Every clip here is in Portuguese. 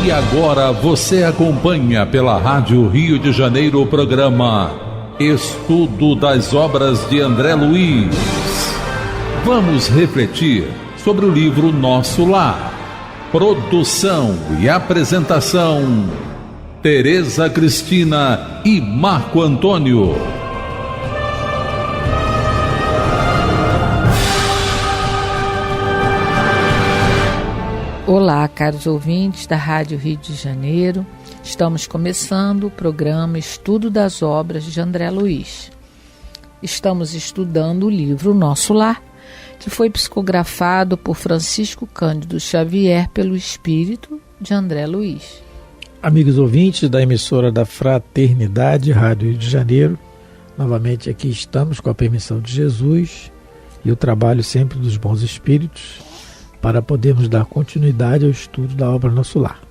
E agora você acompanha pela Rádio Rio de Janeiro o programa Estudo das Obras de André Luiz. Vamos refletir sobre o livro Nosso Lar. Produção e apresentação, Tereza Cristina e Marco Antônio. Olá, caros ouvintes da Rádio Rio de Janeiro. Estamos começando o programa Estudo das Obras de André Luiz. Estamos estudando o livro Nosso Lar, que foi psicografado por Francisco Cândido Xavier pelo espírito de André Luiz. Amigos ouvintes da emissora da Fraternidade, Rádio Rio de Janeiro, novamente aqui estamos com a permissão de Jesus e o trabalho sempre dos bons espíritos para podermos dar continuidade ao estudo da obra Nosso Lar.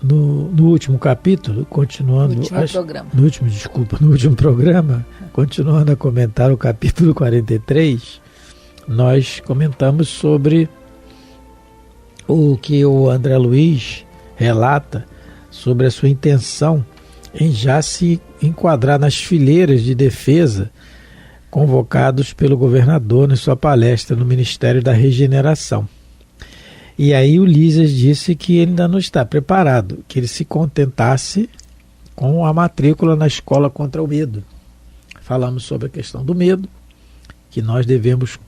No último capítulo, continuando... No último programa, continuando a comentar o capítulo 43, nós comentamos sobre o que o André Luiz relata sobre a sua intenção em já se enquadrar nas fileiras de defesa convocados pelo governador na sua palestra no Ministério da Regeneração. E aí o Lísias disse que ele ainda não está preparado, que ele se contentasse com a matrícula na escola contra o medo. Falamos sobre a questão do medo, que nós devemos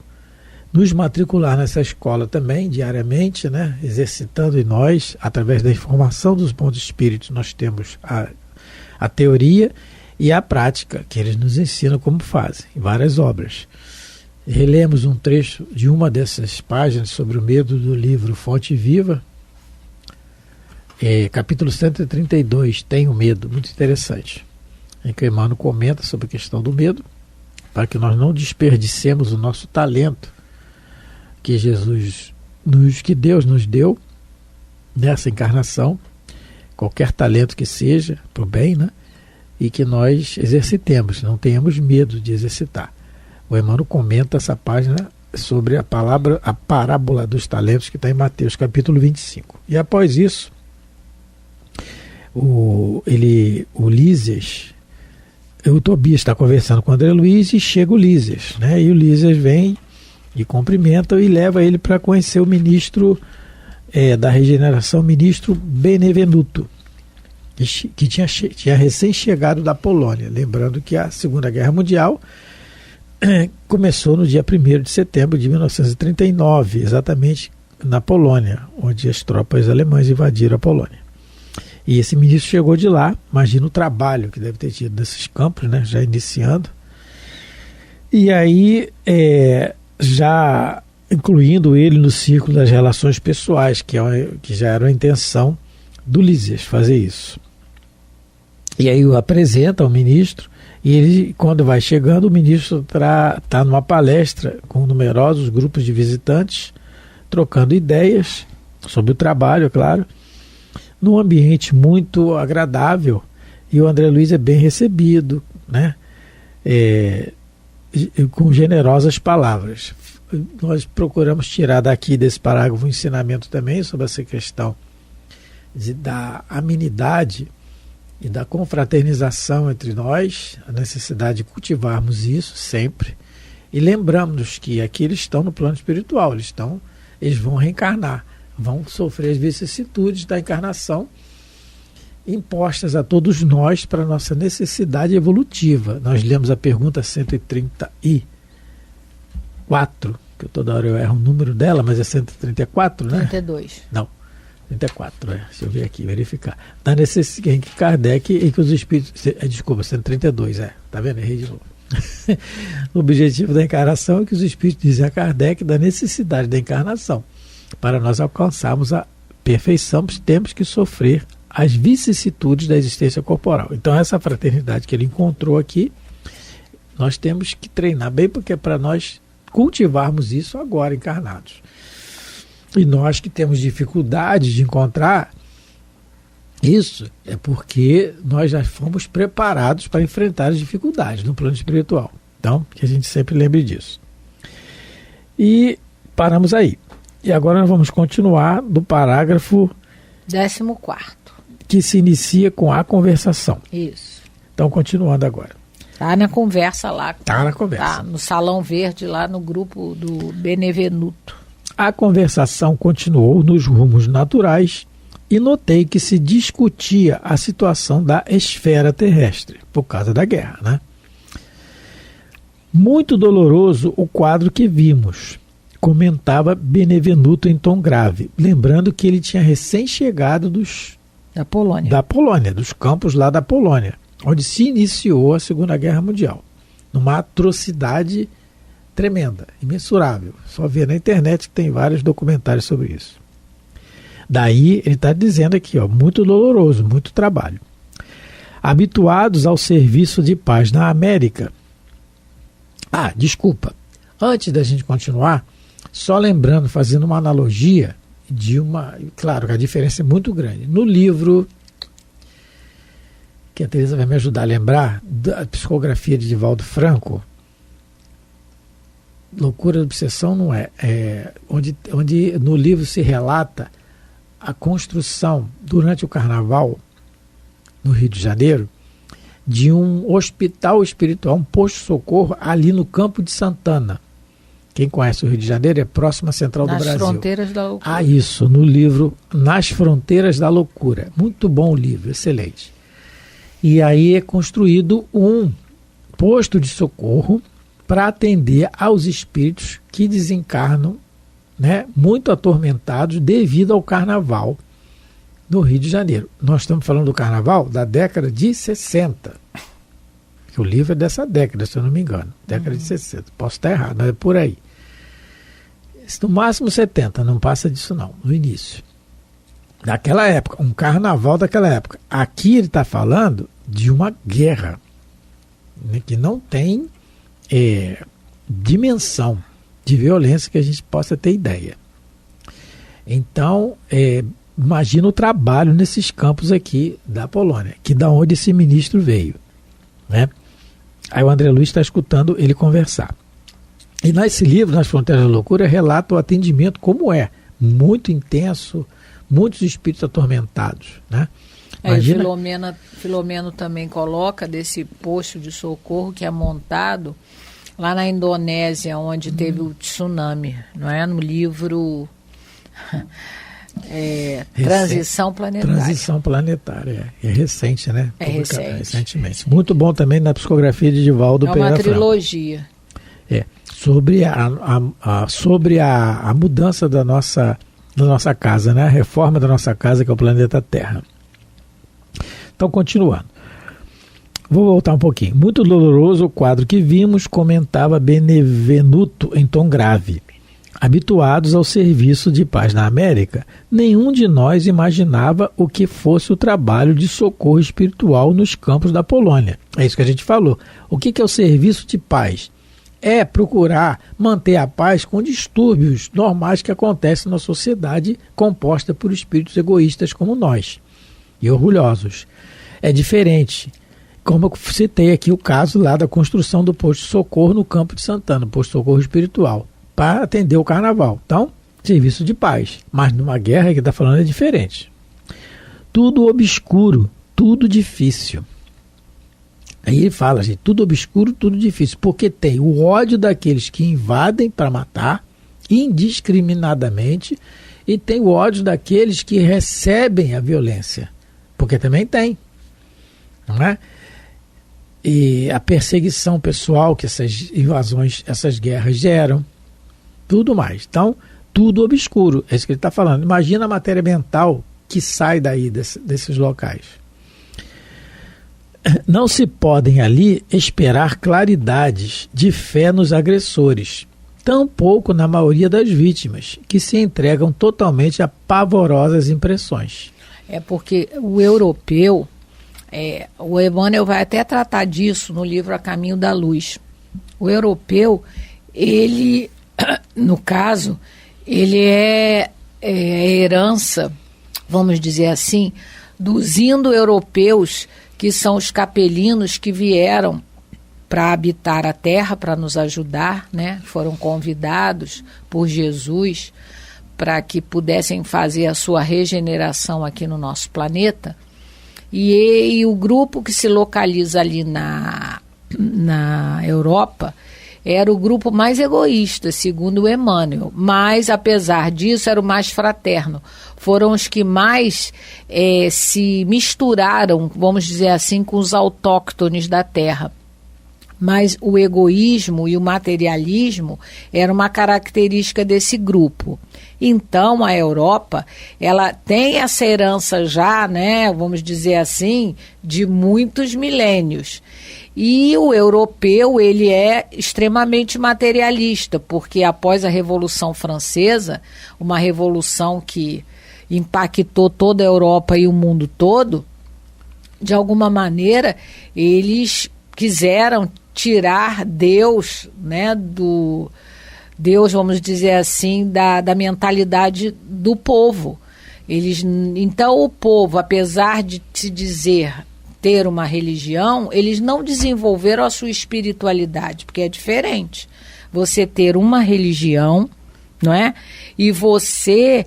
nos matricular nessa escola também, diariamente, né? Exercitando em nós, através da informação dos bons espíritos, nós temos a teoria e a prática, que eles nos ensinam como fazem, em várias obras. Relemos um trecho de uma dessas páginas sobre o medo do livro Fonte Viva, capítulo 132, Tenho Medo, muito interessante, em que Emmanuel comenta sobre a questão do medo, para que nós não desperdicemos o nosso talento que que Deus nos deu nessa encarnação, qualquer talento que seja, para o bem, né? E que nós exercitemos, não tenhamos medo de exercitar. O Emmanuel comenta essa página sobre a parábola dos talentos, que está em Mateus, capítulo 25. E após isso, o Tobias está conversando com o André Luiz e chega o Lísias, né? E o Lísias vem e cumprimenta e leva ele para conhecer o ministro da Regeneração, o ministro Benevenuto, que tinha recém-chegado da Polônia. Lembrando que a Segunda Guerra Mundial começou no dia 1º de setembro de 1939, exatamente na Polônia, onde as tropas alemãs invadiram a Polônia. E esse ministro chegou de lá, imagina o trabalho que deve ter tido nesses campos, né, já iniciando. E aí, já incluindo ele no círculo das relações pessoais, que já era a intenção do Lísias fazer isso. E aí o apresenta ao ministro, e ele, quando vai chegando, o ministro está numa palestra com numerosos grupos de visitantes, trocando ideias sobre o trabalho, é claro, num ambiente muito agradável, e o André Luiz é bem recebido, né? Com generosas palavras. Nós procuramos tirar daqui desse parágrafo um ensinamento também sobre essa questão da amenidade e da confraternização entre nós, a necessidade de cultivarmos isso sempre, e lembramos que aqui eles estão no plano espiritual, eles vão reencarnar, vão sofrer as vicissitudes da encarnação impostas a todos nós para a nossa necessidade evolutiva. Nós lemos a pergunta 134, que toda hora eu erro o número dela, mas é 134, né? 32. Não. 34, deixa eu ver aqui, verificar. Da necessidade em que Kardec e que os espíritos... Desculpa, 132, tá vendo? Errei de novo. O objetivo da encarnação é que os espíritos dizem a Kardec da necessidade da encarnação. Para nós alcançarmos a perfeição, temos que sofrer as vicissitudes da existência corporal. Então essa fraternidade que ele encontrou aqui, nós temos que treinar bem, porque é para nós cultivarmos isso agora encarnados. E nós que temos dificuldade de encontrar isso, é porque nós já fomos preparados para enfrentar as dificuldades no plano espiritual. Então, que a gente sempre lembre disso. E paramos aí. E agora nós vamos continuar do parágrafo 14º. Que se inicia com a conversação. Isso. Então, continuando agora. Tá na conversa lá. Tá na conversa. Tá no Salão Verde, lá no grupo do Benevenuto. A conversação continuou nos rumos naturais e notei que se discutia a situação da esfera terrestre, por causa da guerra, né? Muito doloroso o quadro que vimos, comentava Benevenuto em tom grave, lembrando que ele tinha recém-chegado da Polônia. Dos campos lá da Polônia, onde se iniciou a Segunda Guerra Mundial, numa atrocidade tremenda, imensurável. Só ver na internet que tem vários documentários sobre isso. Daí ele está dizendo aqui, muito doloroso, muito trabalho. Habituados ao serviço de paz na América. Desculpa. Antes da gente continuar, só lembrando, fazendo uma analogia claro que a diferença é muito grande. No livro, que a Teresa vai me ajudar a lembrar, da psicografia de Divaldo Franco, Loucura da Obsessão não onde no livro se relata a construção, durante o Carnaval, no Rio de Janeiro, de um hospital espiritual, um posto-socorro ali no Campo de Santana. Quem conhece o Rio de Janeiro é próximo à Central do Brasil. Nas Fronteiras da Loucura. Isso, no livro Nas Fronteiras da Loucura. Muito bom o livro, excelente. E aí é construído um posto de socorro para atender aos espíritos que desencarnam, né, muito atormentados devido ao Carnaval no Rio de Janeiro. Nós estamos falando do Carnaval da década de 60. Que o livro é dessa década, se eu não me engano. Década de 60. Posso estar errado, mas é por aí. No máximo 70, não passa disso não, no início. Daquela época, um carnaval daquela época. Aqui ele está falando de uma guerra, né, que não tem dimensão de violência que a gente possa ter ideia. Então, imagina o trabalho nesses campos aqui da Polônia, que da onde esse ministro veio, né? Aí o André Luiz está escutando ele conversar. E nesse livro, Nas Fronteiras da Loucura, relata o atendimento como muito intenso, muitos espíritos atormentados, né? Imagina... Filomeno também coloca desse posto de socorro que é montado lá na Indonésia, onde teve o tsunami, não é? No livro Transição Planetária. Transição Planetária, é recente, né? É recente. Recentemente. Muito bom também na psicografia de Divaldo Pereira Franco. É uma trilogia. Sobre a mudança da nossa casa, né? A reforma da nossa casa, que é o planeta Terra. Então, continuando. Vou voltar um pouquinho. Muito doloroso o quadro que vimos, comentava Benevenuto em tom grave. Habituados ao serviço de paz na América, nenhum de nós imaginava o que fosse o trabalho de socorro espiritual nos campos da Polônia. É isso que a gente falou. O que é o serviço de paz? É procurar manter a paz com distúrbios normais que acontecem na sociedade composta por espíritos egoístas como nós e orgulhosos. É diferente. Como eu citei aqui o caso lá da construção do posto de socorro no Campo de Santana, posto de socorro espiritual, para atender o Carnaval. Então, serviço de paz. Mas numa guerra que está falando é diferente. Tudo obscuro, tudo difícil. Aí ele fala, gente, tudo obscuro, tudo difícil, porque tem o ódio daqueles que invadem para matar indiscriminadamente e tem o ódio daqueles que recebem a violência, porque também tem, não é? E a perseguição pessoal que essas invasões, essas guerras geram, tudo mais. Então, tudo obscuro, é isso que ele está falando. Imagina a matéria mental que sai daí desses locais. Não se podem ali esperar claridades de fé nos agressores, tampouco na maioria das vítimas, que se entregam totalmente a pavorosas impressões. É porque o europeu, o Emmanuel vai até tratar disso no livro A Caminho da Luz. O europeu, ele, no caso, ele é herança, vamos dizer assim, dos indo-europeus, que são os capelinos que vieram para habitar a terra, para nos ajudar, né? Foram convidados por Jesus para que pudessem fazer a sua regeneração aqui no nosso planeta. E o grupo que se localiza ali na Europa era o grupo mais egoísta, segundo Emmanuel, mas, apesar disso, era o mais fraterno. Foram os que mais se misturaram, vamos dizer assim, com os autóctones da Terra. Mas o egoísmo e o materialismo era uma característica desse grupo. Então, a Europa, ela tem essa herança já, né, vamos dizer assim, de muitos milênios. E o europeu, ele é extremamente materialista, porque após a Revolução Francesa, uma revolução que impactou toda a Europa e o mundo todo, de alguma maneira, eles quiseram tirar Deus, né, Deus, vamos dizer assim, da mentalidade do povo. Então, o povo, apesar de se dizer ter uma religião, eles não desenvolveram a sua espiritualidade, porque é diferente. Você ter uma religião, não é? E você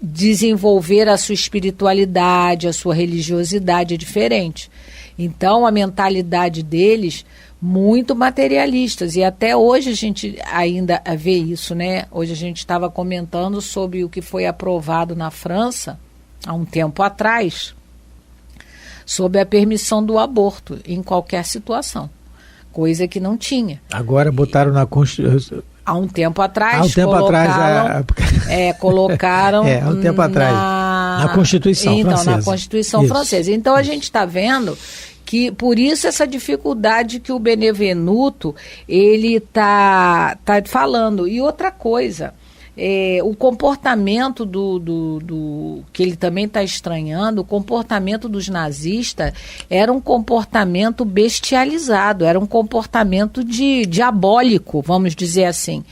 desenvolver a sua espiritualidade, a sua religiosidade é diferente. Então, a mentalidade deles, muito materialistas, e até hoje a gente ainda vê isso, né? Hoje a gente estava comentando sobre o que foi aprovado na França, há um tempo atrás, sobre a permissão do aborto em qualquer situação, coisa que não tinha. Agora botaram na Constituição. Há um tempo atrás, há um tempo colocaram há um tempo atrás, na Constituição francesa. Na Constituição francesa. Então a gente está vendo que, por isso, essa dificuldade que o Benevenuto ele tá falando. E outra coisa, o comportamento que ele também está estranhando, o comportamento dos nazistas era um comportamento bestializado, era um comportamento diabólico, vamos dizer assim.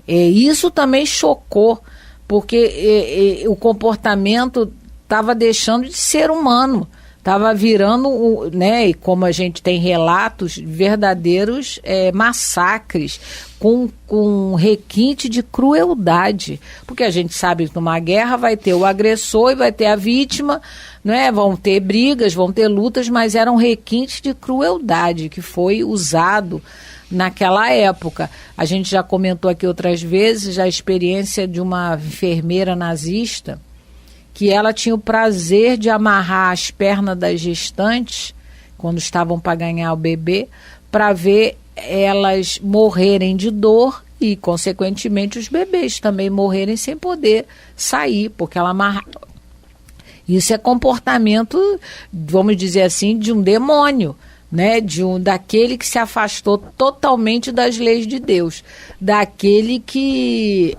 Isso também chocou, porque o comportamento estava deixando de ser humano, estava virando, né, e como a gente tem relatos, verdadeiros massacres, com requinte de crueldade, porque a gente sabe que numa guerra vai ter o agressor e vai ter a vítima, né? Vão ter brigas, vão ter lutas, mas era um requinte de crueldade que foi usado naquela época. A gente já comentou aqui outras vezes a experiência de uma enfermeira nazista, que ela tinha o prazer de amarrar as pernas das gestantes, quando estavam para ganhar o bebê, para ver elas morrerem de dor e, consequentemente, os bebês também morrerem sem poder sair, porque ela amarrava. Isso é comportamento, vamos dizer assim, de um demônio, né? Daquele que se afastou totalmente das leis de Deus, daquele que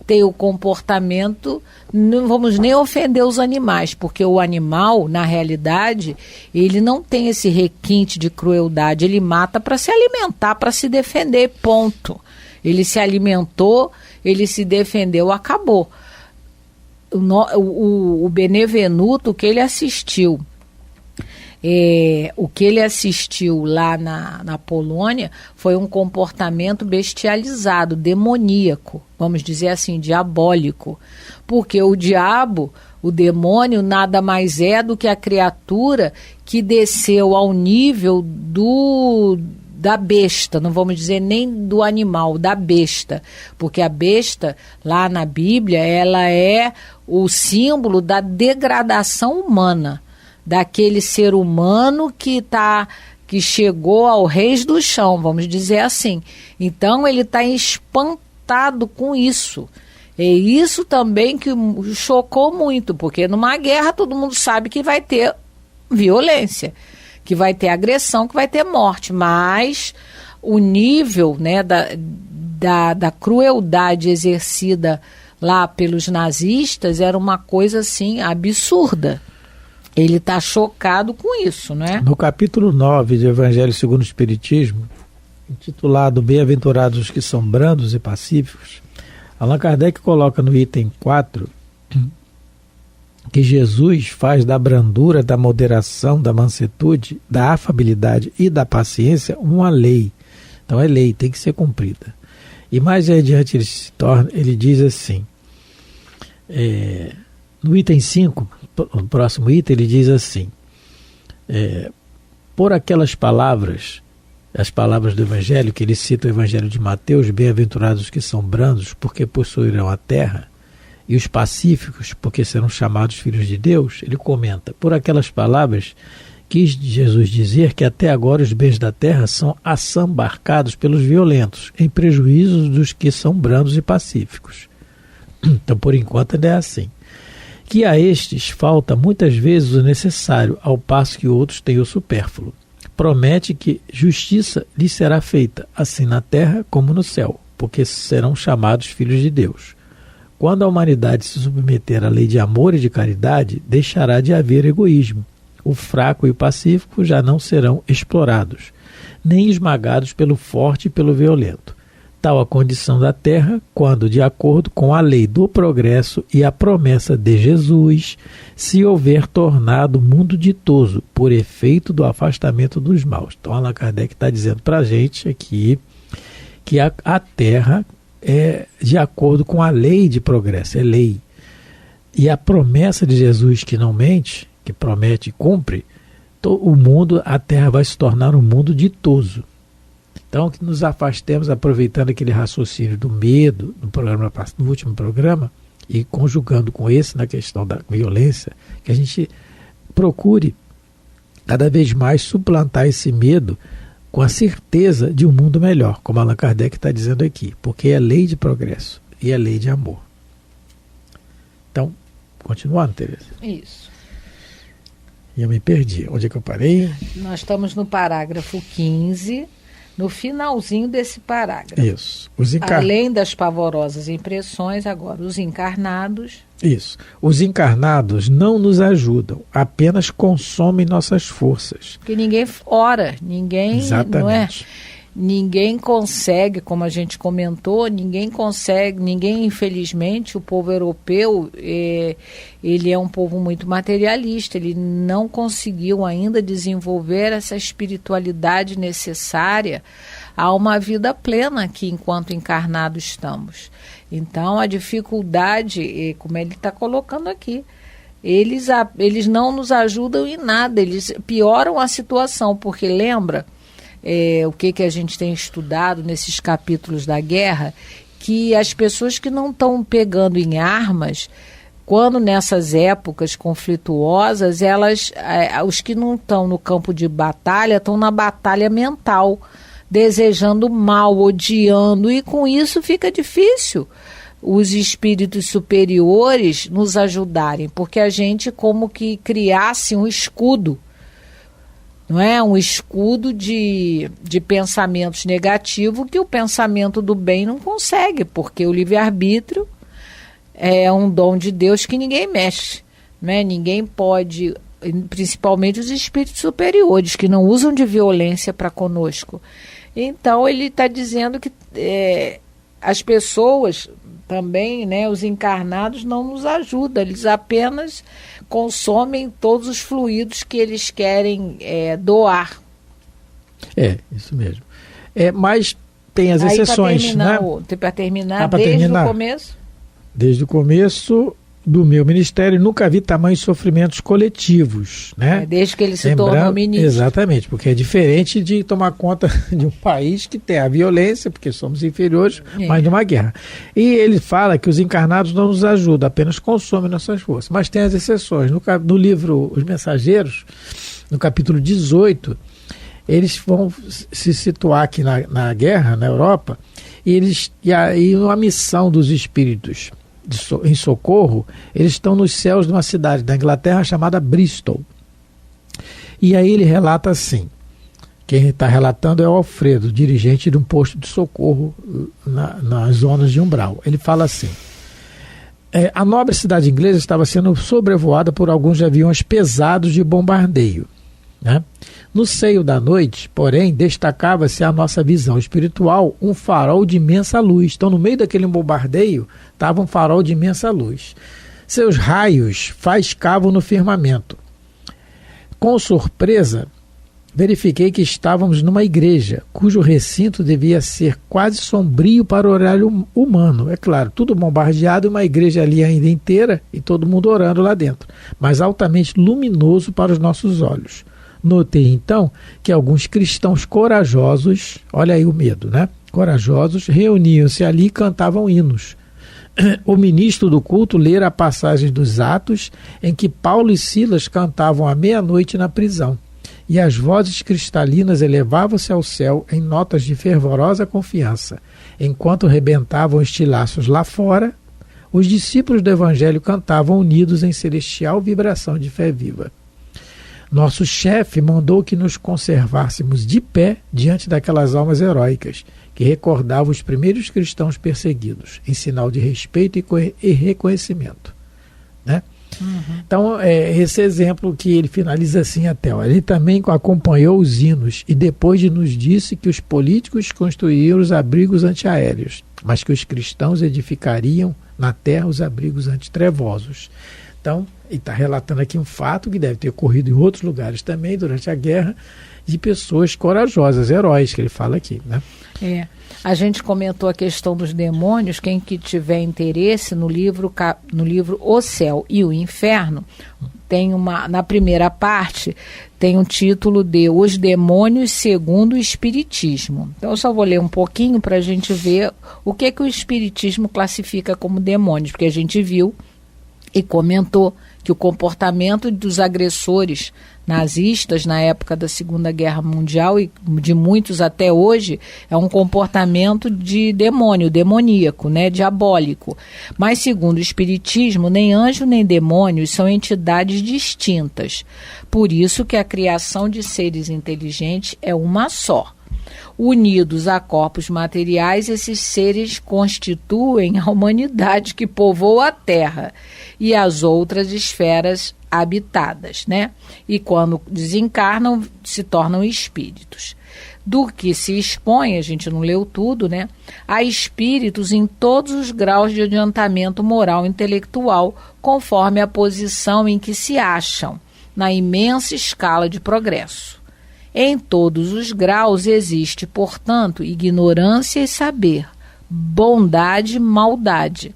tem o comportamento, não vamos nem ofender os animais, porque o animal, na realidade, ele não tem esse requinte de crueldade, ele mata para se alimentar, para se defender, ponto. Ele se alimentou, ele se defendeu, acabou. O Benevenuto, que ele assistiu, o que ele assistiu lá na Polônia foi um comportamento bestializado, demoníaco, vamos dizer assim, diabólico, porque o diabo, o demônio, nada mais é do que a criatura que desceu ao nível da besta, não vamos dizer nem do animal, da besta, porque a besta, lá na Bíblia, ela é o símbolo da degradação humana, daquele ser humano que chegou ao reis do chão, vamos dizer assim. Então ele está espantado com isso. É isso também que chocou muito, porque numa guerra todo mundo sabe que vai ter violência, que vai ter agressão, que vai ter morte, mas o nível, né, da crueldade exercida lá pelos nazistas era uma coisa assim absurda. Ele está chocado com isso, né? No capítulo 9 do Evangelho segundo o Espiritismo, intitulado Bem-aventurados os que são brandos e pacíficos, Allan Kardec coloca no item 4 que Jesus faz da brandura, da moderação, da mansuetude, da afabilidade e da paciência uma lei. Então é lei, tem que ser cumprida. E mais adiante ele diz assim, no item 5, no próximo item, ele diz assim, por aquelas palavras, as palavras do Evangelho, que ele cita o Evangelho de Mateus, bem-aventurados os que são brandos, porque possuirão a terra, e os pacíficos, porque serão chamados filhos de Deus, ele comenta, por aquelas palavras, quis Jesus dizer que até agora os bens da terra são assambarcados pelos violentos, em prejuízo dos que são brandos e pacíficos. Então, por enquanto, é assim. Que a estes falta muitas vezes o necessário, ao passo que outros têm o supérfluo. Promete que justiça lhes será feita, assim na terra como no céu, porque serão chamados filhos de Deus. Quando a humanidade se submeter à lei de amor e de caridade, deixará de haver egoísmo. O fraco e o pacífico já não serão explorados, nem esmagados pelo forte e pelo violento. Tal a condição da terra, quando, de acordo com a lei do progresso e a promessa de Jesus, se houver tornado o mundo ditoso por efeito do afastamento dos maus. Então, Allan Kardec está dizendo para a gente aqui que a terra é de acordo com a lei de progresso, é lei. E a promessa de Jesus que não mente, que promete e cumpre, o mundo, a terra vai se tornar um mundo ditoso. Então, que nos afastemos, aproveitando aquele raciocínio do medo no último programa, e conjugando com esse na questão da violência, que a gente procure cada vez mais suplantar esse medo com a certeza de um mundo melhor, como Allan Kardec está dizendo aqui, porque é lei de progresso e é lei de amor. Então, continuando, Tereza. Isso. E eu me perdi. Onde é que eu parei? Nós estamos no parágrafo 15, no finalzinho desse parágrafo. Isso. Além das pavorosas impressões, agora os encarnados. Isso. Os encarnados não nos ajudam, apenas consomem nossas forças. Porque ninguém ora, ninguém. Exatamente. Não é? Ninguém consegue, como a gente comentou, ninguém, infelizmente, o povo europeu, ele é um povo muito materialista, ele não conseguiu ainda desenvolver essa espiritualidade necessária a uma vida plena que enquanto encarnado estamos. Então, a dificuldade, como ele está colocando aqui, eles não nos ajudam em nada, eles pioram a situação, porque lembra... o que a gente tem estudado nesses capítulos da guerra, que as pessoas que não estão pegando em armas, quando nessas épocas conflituosas, os que não estão no campo de batalha, estão na batalha mental, desejando mal, odiando, e com isso fica difícil os espíritos superiores nos ajudarem, porque a gente como que criasse um escudo, não é? Um escudo de pensamentos negativos que o pensamento do bem não consegue, porque o livre-arbítrio é um dom de Deus que ninguém mexe, não é? Ninguém pode, principalmente os espíritos superiores, que não usam de violência para conosco. Então ele está dizendo que as pessoas também, né, os encarnados não nos ajudam, eles apenas consomem todos os fluidos que eles querem doar. Isso mesmo. Mas tem as exceções, né? Para terminar, o começo? Desde o começo do meu ministério, nunca vi tamanhos sofrimentos coletivos, né? Desde que ele se tornou ministro. Exatamente, porque é diferente de tomar conta de um país que tem a violência, porque somos inferiores, mas de uma guerra. E ele fala que os encarnados não nos ajudam, apenas consomem nossas forças. Mas tem as exceções. No livro Os Mensageiros, no capítulo 18, eles vão se situar aqui na guerra, na Europa, e aí uma missão dos espíritos em socorro, eles estão nos céus de uma cidade da Inglaterra chamada Bristol. E aí ele relata assim, quem está relatando é o Alfredo, dirigente de um posto de socorro nas zonas de umbral. Ele fala assim, a nobre cidade inglesa estava sendo sobrevoada por alguns aviões pesados de bombardeio, né? No seio da noite, porém, destacava-se a nossa visão espiritual um farol de imensa luz. Então, no meio daquele bombardeio, estava um farol de imensa luz. Seus raios faiscavam no firmamento. Com surpresa, verifiquei que estávamos numa igreja, cujo recinto devia ser quase sombrio para o horário humano. É claro, tudo bombardeado, uma igreja ali ainda inteira e todo mundo orando lá dentro, mas altamente luminoso para os nossos olhos. Notei então que alguns cristãos corajosos, olha aí o medo, né? Corajosos, reuniam-se ali e cantavam hinos. O ministro do culto lera a passagem dos Atos em que Paulo e Silas cantavam à meia-noite na prisão. E as vozes cristalinas elevavam-se ao céu em notas de fervorosa confiança. Enquanto rebentavam estilhaços lá fora, os discípulos do Evangelho cantavam unidos em celestial vibração de fé viva. Nosso chefe mandou que nos conservássemos de pé diante daquelas almas heróicas, que recordavam os primeiros cristãos perseguidos, em sinal de respeito e reconhecimento. Né? Então, esse exemplo que ele finaliza assim até. Ele também acompanhou os hinos e depois nos disse que os políticos construíram os abrigos antiaéreos, mas que os cristãos edificariam na terra os abrigos antitrevosos. Então, ele está relatando aqui um fato que deve ter ocorrido em outros lugares também durante a guerra, de pessoas corajosas, heróis, que ele fala aqui, né? A gente comentou a questão dos demônios. Quem que tiver interesse no livro O Céu e o Inferno, tem na primeira parte tem um título de Os Demônios segundo o Espiritismo. Então eu só vou ler um pouquinho para a gente ver o que o Espiritismo classifica como demônios, porque a gente viu e comentou que o comportamento dos agressores nazistas na época da Segunda Guerra Mundial e de muitos até hoje é um comportamento de demônio, demoníaco, né, diabólico. Mas segundo o Espiritismo, nem anjo nem demônios são entidades distintas. Por isso que a criação de seres inteligentes é uma só. Unidos a corpos materiais, esses seres constituem a humanidade que povoa a Terra e as outras esferas habitadas, né? E quando desencarnam, se tornam espíritos. Do que se expõe, a gente não leu tudo, né? A espíritos em todos os graus de adiantamento moral e intelectual, conforme a posição em que se acham, na imensa escala de progresso. Em todos os graus existe, portanto, ignorância e saber, bondade e maldade.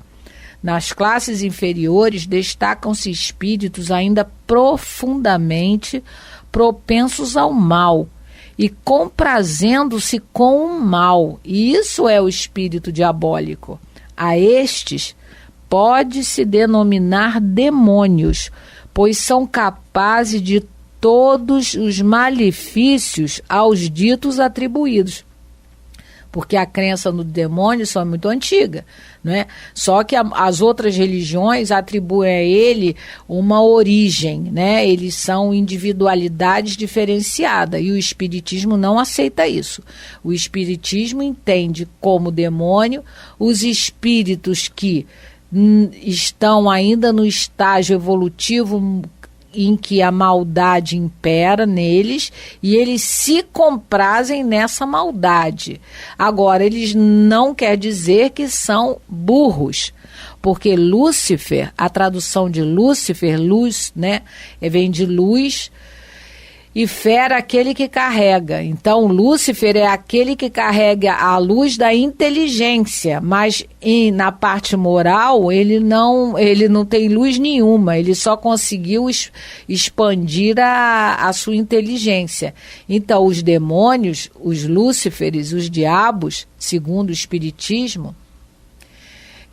Nas classes inferiores destacam-se espíritos ainda profundamente propensos ao mal e comprazendo-se com o mal. E isso é o espírito diabólico. A estes pode-se denominar demônios, pois são capazes de todos os malefícios aos ditos atribuídos. Porque a crença no demônio é muito antiga, não é? Só que as outras religiões atribuem a ele uma origem, né? Eles são individualidades diferenciadas e o Espiritismo não aceita isso. O Espiritismo entende como demônio os espíritos que estão ainda no estágio evolutivo em que a maldade impera neles e eles se comprazem nessa maldade. Agora, eles não quer dizer que são burros, porque Lúcifer, a tradução de Lúcifer, luz, né, vem de luz, e fera aquele que carrega. Então, Lúcifer é aquele que carrega a luz da inteligência, mas na parte moral ele não tem luz nenhuma, ele só conseguiu expandir a sua inteligência. Então, os demônios, os Lúciferes, os diabos, segundo o Espiritismo,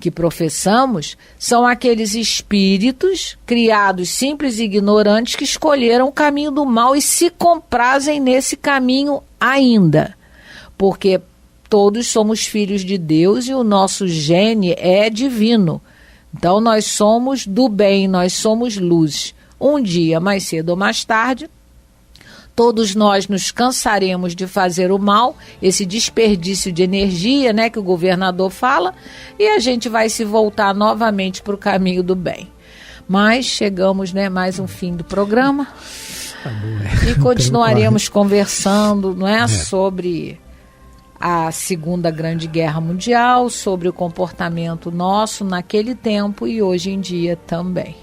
que professamos, são aqueles espíritos criados simples e ignorantes que escolheram o caminho do mal e se comprazem nesse caminho ainda. Porque todos somos filhos de Deus e o nosso gene é divino. Então nós somos do bem, nós somos luz. Um dia, mais cedo ou mais tarde, todos nós nos cansaremos de fazer o mal, esse desperdício de energia, né, que o governador fala, e a gente vai se voltar novamente para o caminho do bem. Mas chegamos, né, mais um fim do programa e continuaremos conversando, não é, sobre a Segunda Grande Guerra Mundial, sobre o comportamento nosso naquele tempo e hoje em dia também.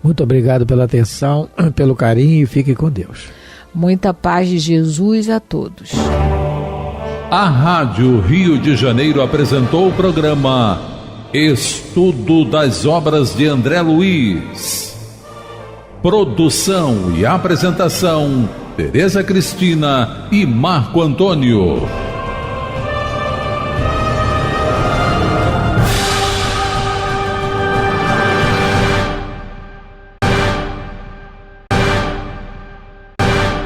Muito obrigado pela atenção, pelo carinho e fique com Deus. Muita paz de Jesus a todos. A Rádio Rio de Janeiro apresentou o programa Estudo das Obras de André Luiz. Produção e apresentação: Tereza Cristina e Marco Antônio.